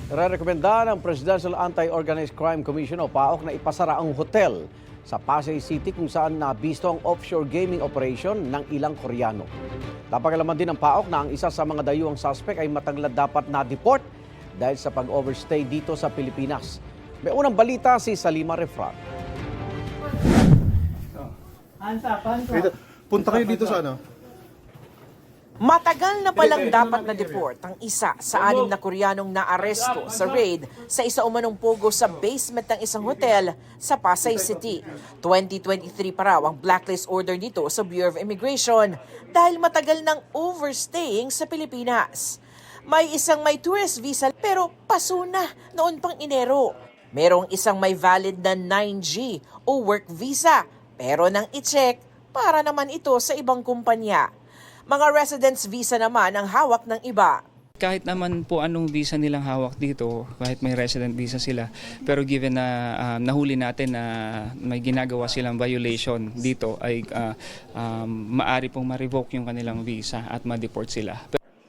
Rerekomenda ng Presidential Anti-Organized Crime Commission o PAOK na ipasara ang hotel sa Pasay City kung saan nabisto ang offshore gaming operation ng ilang Koreano. Napakalaman din ng PAOK na ang isa sa mga dayuhang suspect ay mataglad dapat na-deport dahil sa pag-overstay dito sa Pilipinas. May unang balita si Salima Refrat. Punta kayo dito sa ano? Matagal na palang dapat na-deport ang isa sa 6 na Koreanong naaresto sa raid sa isa umanong pogo sa basement ng isang hotel sa Pasay City. 2023 pa raw ang blacklist order nito sa Bureau of Immigration dahil matagal ng overstaying sa Pilipinas. May isang may tourist visa pero paso na noon pang Enero. Merong isang may valid na 9G o work visa pero nang i-check para naman ito sa ibang kumpanya. Mga residence visa naman ang hawak ng iba. Kahit naman po anong visa nilang hawak dito, kahit may resident visa sila, pero given na nahuli natin na may ginagawa silang violation dito, ay maari pong ma-revoke yung kanilang visa at ma-deport sila.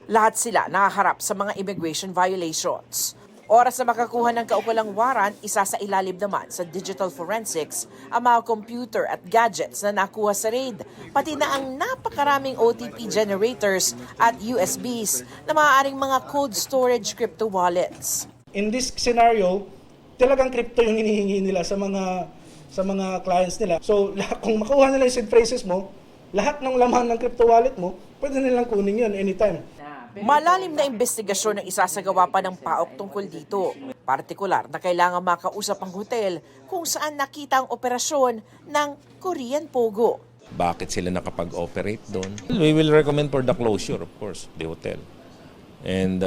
Lahat sila nakaharap sa mga immigration violations. Oras na makakuha ng kaukulang warrant, isa sa ilalim naman sa digital forensics ang mga computer at gadgets na nakuha sa raid, pati na ang napakaraming OTP generators at USBs na maaaring mga cold storage crypto wallets. In this scenario, talagang crypto yung hinihingi nila sa mga clients nila. So kung makuha nila yung seed phrases mo, lahat ng laman ng crypto wallet mo, pwede nilang kunin yun anytime. Malalim na investigasyon ang isasagawa pa ng PAOK tungkol dito. Partikular na kailangan makausap ang hotel kung saan nakita ang operasyon ng Korean Pogo. Bakit sila nakapag-operate doon? We will recommend for the closure, of course, the hotel. And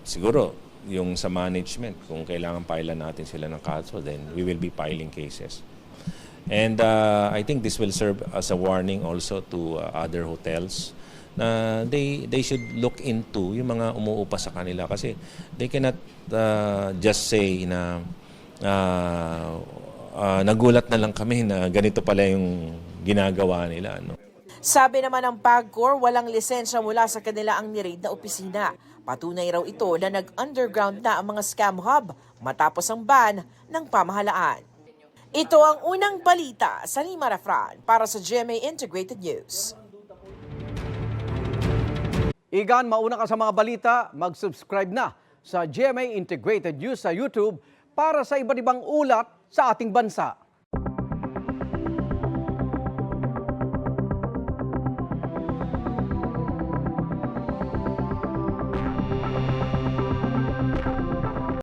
siguro, yung sa management, kung kailangan pailan natin sila ng kaso, then we will be filing cases. And I think this will serve as a warning also to other hotels na they should look into yung mga umuupa sa kanila kasi they cannot just say na nagulat na lang kami na ganito pala yung ginagawa nila. No? Sabi naman ng PAGCOR, walang lisensya mula sa kanila ang ni-raid na opisina. Patunay raw ito na nag-underground na ang mga scam hub matapos ang ban ng pamahalaan. Ito ang unang balita sa Salima Refrat para sa GMA Integrated News. Igan, mauna ka sa mga balita, mag-subscribe na sa GMA Integrated News sa YouTube para sa iba't ibang ulat sa ating bansa.